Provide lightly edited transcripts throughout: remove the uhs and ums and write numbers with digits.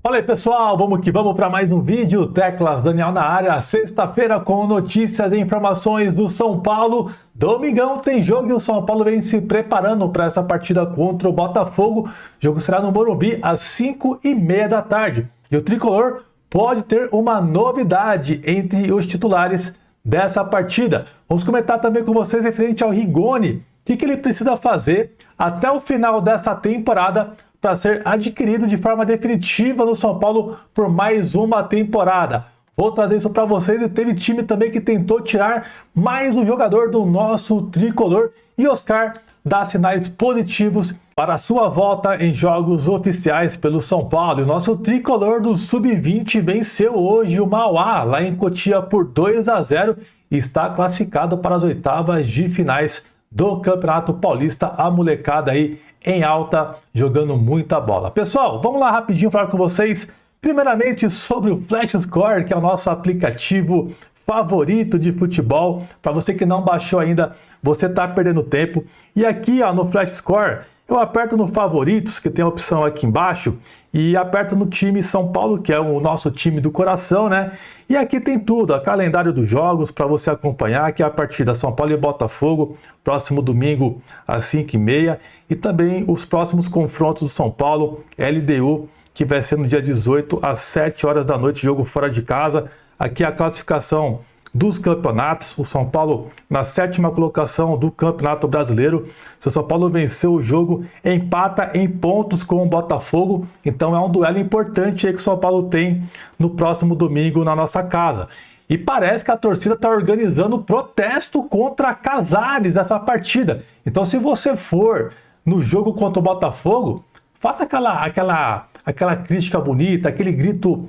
Fala aí pessoal, vamos que vamos para mais um vídeo, Teclas Daniel na área, sexta-feira com notícias e informações do São Paulo. Domingão tem jogo e o São Paulo vem se preparando para essa partida contra o Botafogo. O jogo será no Morumbi às 5h30 da tarde. E o Tricolor pode ter uma novidade entre os titulares dessa partida. Vamos comentar também com vocês referente ao Rigoni, o que ele precisa fazer até o final dessa temporada para ser adquirido de forma definitiva no São Paulo por mais uma temporada. Vou trazer isso para vocês. E teve time também que tentou tirar mais um jogador do nosso tricolor, e Oscar dá sinais positivos para a sua volta em jogos oficiais pelo São Paulo. E o nosso tricolor do Sub-20 venceu hoje o Mauá lá em Cotia por 2-0 e está classificado para as oitavas de finais do Campeonato Paulista. A molecada aí em alta, jogando muita bola. Pessoal, vamos lá rapidinho falar com vocês, primeiramente sobre o Flash Score, que é o nosso aplicativo favorito de futebol. Para você que não baixou ainda, você está perdendo tempo. E aqui ó, no Flash Score, eu aperto no favoritos, que tem a opção aqui embaixo, e aperto no time São Paulo, que é o nosso time do coração, né? E aqui tem tudo, o calendário dos jogos para você acompanhar, que é a partida São Paulo e Botafogo, próximo domingo às 5h30, e também os próximos confrontos do São Paulo, LDU, que vai ser no dia 18 às 7 horas da noite, jogo fora de casa. Aqui a classificação dos campeonatos, o São Paulo na 7ª colocação do Campeonato Brasileiro. Se o São Paulo venceu o jogo, empata em pontos com o Botafogo, então é um duelo importante aí que o São Paulo tem no próximo domingo na nossa casa. E parece que a torcida está organizando protesto contra Casares nessa partida. Então se você for no jogo contra o Botafogo, faça aquela crítica bonita, aquele grito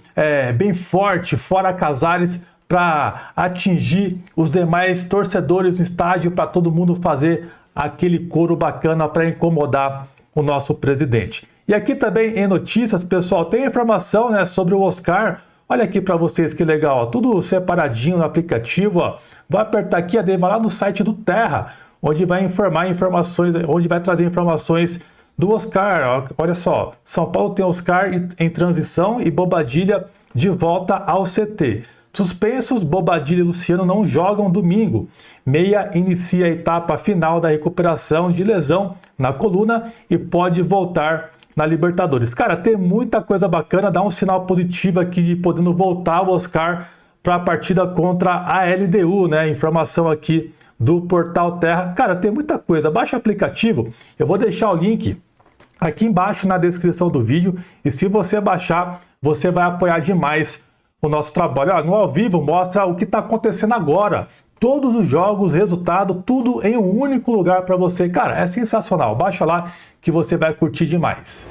bem forte, fora Casares, para atingir os demais torcedores no estádio, para todo mundo fazer aquele coro bacana para incomodar o nosso presidente. E aqui também em notícias, pessoal, tem informação, né, sobre o Oscar. Olha aqui para vocês que legal, ó, tudo separadinho no aplicativo. Ó. Vou apertar aqui, vai lá no site do Terra, onde vai informar informações, onde vai trazer informações do Oscar. Olha só, São Paulo tem Oscar em transição e Bobadilha de volta ao CT. Suspensos, Bobadilha e Luciano não jogam domingo. Meia inicia a etapa final da recuperação de lesão na coluna e pode voltar na Libertadores. Cara, tem muita coisa bacana, dá um sinal positivo aqui de podendo voltar o Oscar para a partida contra a LDU, né? Informação aqui do Portal Terra. Cara, tem muita coisa. Baixa o aplicativo, eu vou deixar o link aqui embaixo na descrição do vídeo, e se você baixar, você vai apoiar demais o nosso trabalho. Ó, no ao vivo mostra o que está acontecendo agora, todos os jogos, resultado, tudo em um único lugar para você. Cara, é sensacional, baixa lá que você vai curtir demais.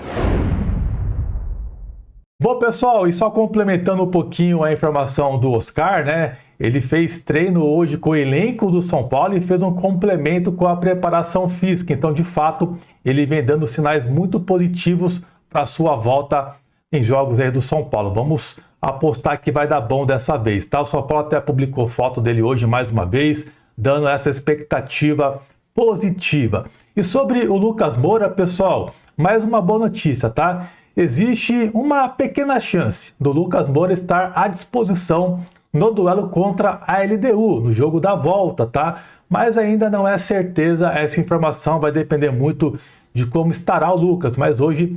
Bom pessoal, e só complementando um pouquinho a informação do Oscar, né? Ele fez treino hoje com o elenco do São Paulo e fez um complemento com a preparação física. Então, de fato, ele vem dando sinais muito positivos para a sua volta em jogos aí do São Paulo. Vamos apostar que vai dar bom dessa vez, tá? O São Paulo até publicou foto dele hoje mais uma vez, dando essa expectativa positiva. E sobre o Lucas Moura, pessoal, mais uma boa notícia, tá? Existe uma pequena chance do Lucas Moura estar à disposição no duelo contra a LDU, no jogo da volta, tá? Mas ainda não é certeza, essa informação vai depender muito de como estará o Lucas, mas hoje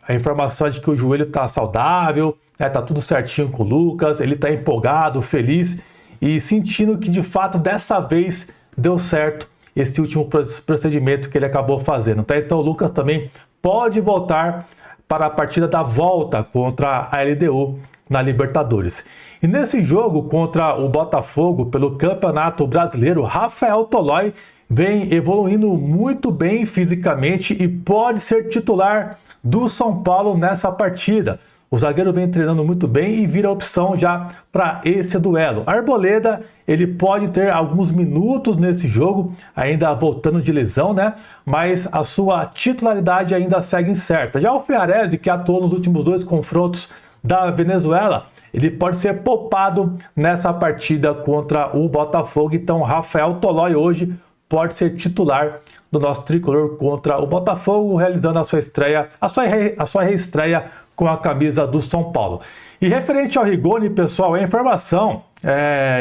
a informação é de que o joelho está saudável, tá tudo certinho com o Lucas, ele está empolgado, feliz e sentindo que de fato dessa vez deu certo esse último procedimento que ele acabou fazendo, tá? Então o Lucas também pode voltar para a partida da volta contra a LDU na Libertadores. E nesse jogo contra o Botafogo pelo Campeonato Brasileiro, Rafael Tolói vem evoluindo muito bem fisicamente e pode ser titular do São Paulo nessa partida. O zagueiro vem treinando muito bem e vira opção já para esse duelo. Arboleda, ele pode ter alguns minutos nesse jogo, ainda voltando de lesão, né? Mas a sua titularidade ainda segue incerta. Já o Ferrarese, que atuou nos últimos 2 confrontos da Venezuela, ele pode ser poupado nessa partida contra o Botafogo. Então, Rafael Tolói hoje pode ser titular do nosso tricolor contra o Botafogo, realizando a sua estreia, a sua reestreia com a camisa do São Paulo. E referente ao Rigoni, pessoal, a informação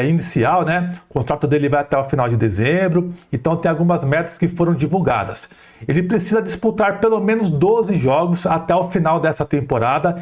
inicial, né? O contrato dele vai até o final de dezembro, então tem algumas metas que foram divulgadas. Ele precisa disputar pelo menos 12 jogos até o final dessa temporada.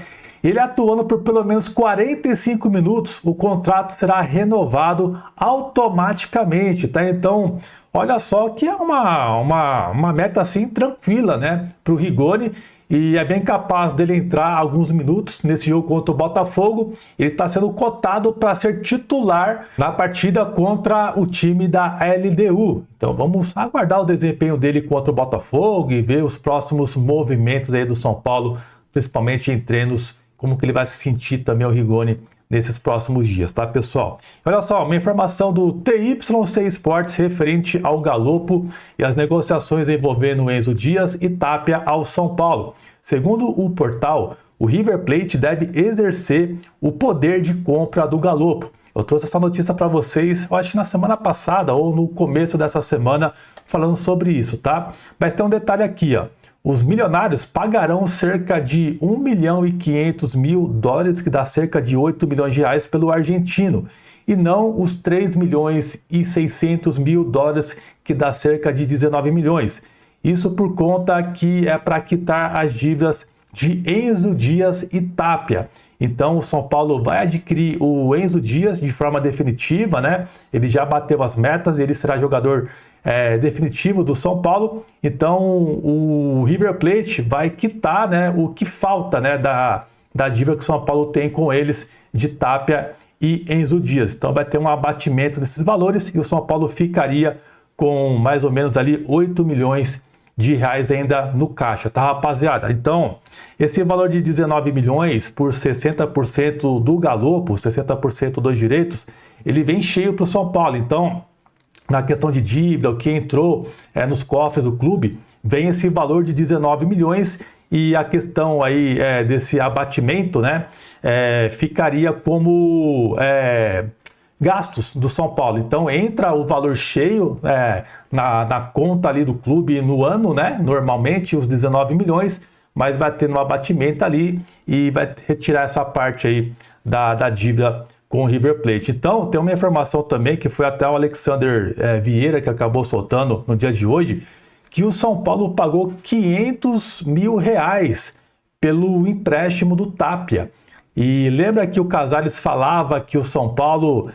Ele atuando por pelo menos 45 minutos, o contrato será renovado automaticamente, tá? Então, olha só que é uma meta assim tranquila, né, para o Rigoni, e é bem capaz dele entrar alguns minutos nesse jogo contra o Botafogo. Ele está sendo cotado para ser titular na partida contra o time da LDU. Então vamos aguardar o desempenho dele contra o Botafogo e ver os próximos movimentos aí do São Paulo, principalmente em treinos, como que ele vai se sentir também o Rigoni nesses próximos dias, tá, pessoal? Olha só, uma informação do TYC Sports referente ao Galopo e as negociações envolvendo o Enzo Dias e Tapia ao São Paulo. Segundo o portal, o River Plate deve exercer o poder de compra do Galopo. Eu trouxe essa notícia para vocês, eu acho que na semana passada ou no começo dessa semana, falando sobre isso, tá? Mas tem um detalhe aqui, ó. Os milionários pagarão cerca de 1 milhão e 500 mil dólares, que dá cerca de 8 milhões de reais pelo argentino, e não os 3 milhões e 600 mil dólares, que dá cerca de 19 milhões. Isso por conta que é para quitar as dívidas de Enzo Dias e Tapia. Então o São Paulo vai adquirir o Enzo Dias de forma definitiva, né? Ele já bateu as metas, ele será jogador definitivo do São Paulo. Então o River Plate vai quitar, né, o que falta, né, da dívida que o São Paulo tem com eles de Tapia e Enzo Dias. Então vai ter um abatimento desses valores e o São Paulo ficaria com mais ou menos ali 8 milhões de reais ainda no caixa, tá, rapaziada? Então, esse valor de 19 milhões por 60% do Galopo, 60% dos direitos, ele vem cheio para o São Paulo. Então, na questão de dívida, o que entrou nos cofres do clube, vem esse valor de 19 milhões e a questão aí desse abatimento, né, ficaria como gastos do São Paulo. Então entra o valor cheio na conta ali do clube no ano, né, normalmente os 19 milhões, mas vai ter um abatimento ali e vai retirar essa parte aí da dívida com o River Plate. Então, tem uma informação também que foi até o Alexander Vieira que acabou soltando no dia de hoje, que o São Paulo pagou 500 mil reais pelo empréstimo do Tapia. E lembra que o Casares falava que o São Paulo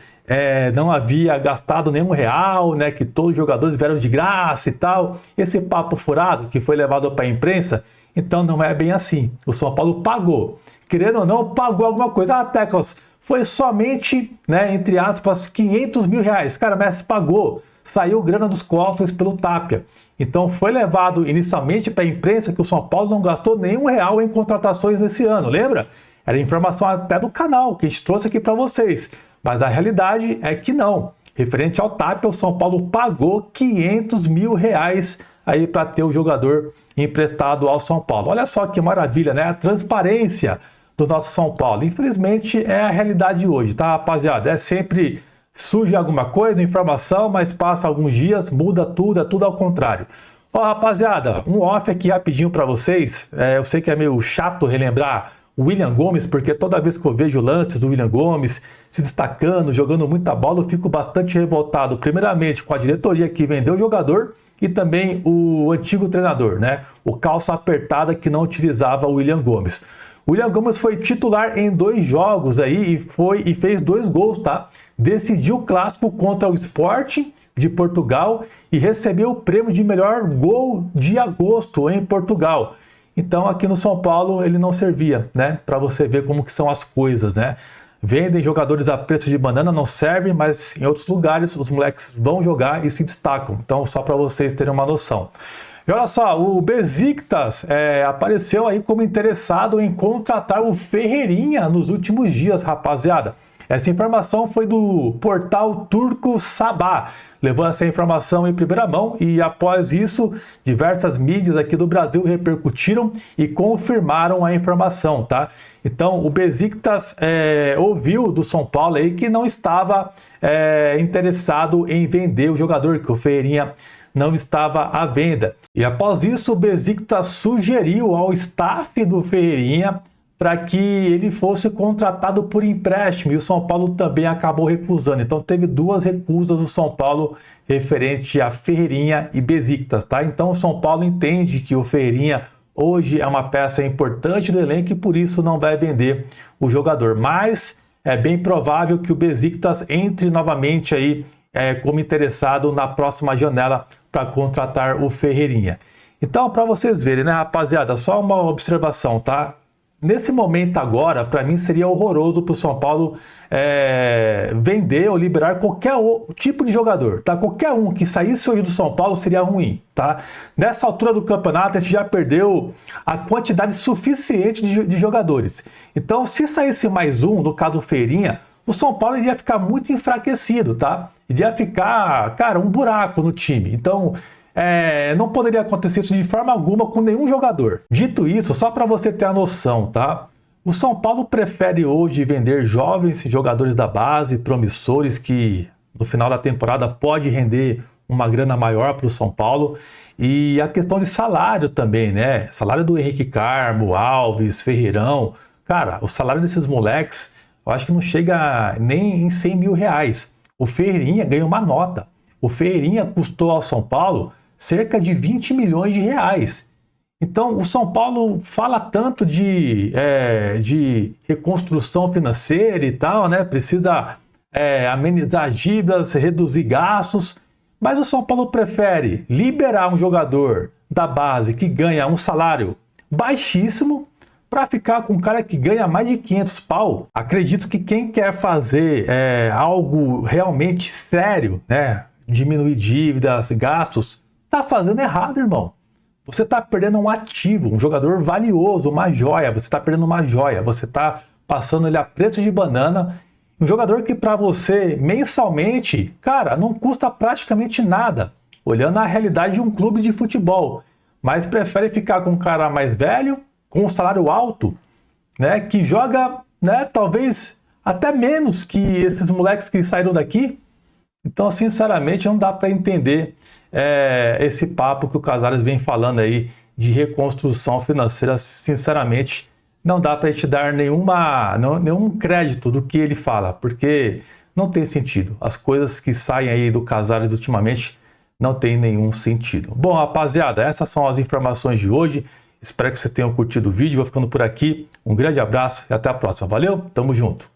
não havia gastado nenhum real, né, que todos os jogadores vieram de graça e tal. Esse papo furado que foi levado para a imprensa, então não é bem assim. O São Paulo pagou. Querendo ou não, pagou alguma coisa. Ah, Teclas, foi somente, né, entre aspas, 500 mil reais. Cara, mas pagou. Saiu grana dos cofres pelo Tapia. Então foi levado inicialmente para a imprensa que o São Paulo não gastou nenhum real em contratações nesse ano, lembra? Era informação até do canal que a gente trouxe aqui para vocês. Mas a realidade é que não. Referente ao Tapia, o São Paulo pagou 500 mil reais aí para ter o jogador emprestado ao São Paulo. Olha só que maravilha, né? A transparência do nosso São Paulo. Infelizmente é a realidade hoje, tá, rapaziada? É sempre surge alguma coisa, informação, mas passa alguns dias, muda tudo, é tudo ao contrário. Ó, rapaziada, um off aqui rapidinho para vocês. Eu sei que é meio chato relembrar o William Gomes, porque toda vez que eu vejo lances do William Gomes se destacando, jogando muita bola, eu fico bastante revoltado, primeiramente com a diretoria que vendeu o jogador e também o antigo treinador, né? O calça apertada que não utilizava o William Gomes. O William Gomes foi titular em 2 jogos aí e fez 2 gols, tá? Decidiu o clássico contra o Sporting de Portugal e recebeu o prêmio de melhor gol de agosto em Portugal. Então aqui no São Paulo ele não servia, né? Para você ver como que são as coisas, né? Vendem jogadores a preço de banana, não serve, mas em outros lugares os moleques vão jogar e se destacam. Então só para vocês terem uma noção. E olha só, o Besiktas apareceu aí como interessado em contratar o Ferreirinha nos últimos dias, rapaziada. Essa informação foi do portal Turco Sabah. Levou essa informação em primeira mão e após isso, diversas mídias aqui do Brasil repercutiram e confirmaram a informação, tá? Então, o Besiktas ouviu do São Paulo aí que não estava interessado em vender o jogador, que o Ferreirinha não estava à venda. E após isso, o Besiktas sugeriu ao staff do Ferreirinha para que ele fosse contratado por empréstimo, e o São Paulo também acabou recusando. Então teve duas recusas do São Paulo referente a Ferreirinha e Besiktas, tá? Então o São Paulo entende que o Ferreirinha hoje é uma peça importante do elenco e por isso não vai vender o jogador. Mas é bem provável que o Besiktas entre novamente aí como interessado na próxima janela para contratar o Ferreirinha. Então, para vocês verem, né, rapaziada, só uma observação, tá? Nesse momento agora, para mim seria horroroso para o São Paulo vender ou liberar qualquer tipo de jogador, tá? Qualquer um que saísse hoje do São Paulo seria ruim, tá? Nessa altura do campeonato, a gente já perdeu a quantidade suficiente de jogadores. Então, se saísse mais um, no caso do Ferreirinha, o São Paulo iria ficar muito enfraquecido, tá? Iria ficar, cara, um buraco no time. Então, não poderia acontecer isso de forma alguma com nenhum jogador. Dito isso, só para você ter a noção, tá? O São Paulo prefere hoje vender jovens jogadores da base, promissores, que no final da temporada pode render uma grana maior para o São Paulo. E a questão de salário também, né? Salário do Henrique Carmo, Alves, Ferreirão. Cara, o salário desses moleques, eu acho que não chega nem em 100 mil reais. O Ferreirinha ganha uma nota. O Ferreirinha custou ao São Paulo cerca de 20 milhões de reais. Então, o São Paulo fala tanto de reconstrução financeira e tal, né? Precisa amenizar dívidas, reduzir gastos, mas o São Paulo prefere liberar um jogador da base que ganha um salário baixíssimo para ficar com um cara que ganha mais de 500 pau. Acredito que quem quer fazer algo realmente sério, né? Diminuir dívidas, gastos, tá fazendo errado, irmão. Você tá perdendo um ativo, um jogador valioso, uma joia. Você tá perdendo uma joia. Você tá passando ele a preço de banana. Um jogador que para você, mensalmente, cara, não custa praticamente nada. Olhando a realidade de um clube de futebol. Mas prefere ficar com um cara mais velho, com um salário alto, né? Que joga, né? Talvez até menos que esses moleques que saíram daqui. Então, sinceramente, não dá para entender esse papo que o Casares vem falando aí de reconstrução financeira. Sinceramente, não dá para a gente dar nenhum crédito do que ele fala, porque não tem sentido. As coisas que saem aí do Casares ultimamente não tem nenhum sentido. Bom, rapaziada, essas são as informações de hoje. Espero que vocês tenham curtido o vídeo. Vou ficando por aqui. Um grande abraço e até a próxima. Valeu, tamo junto!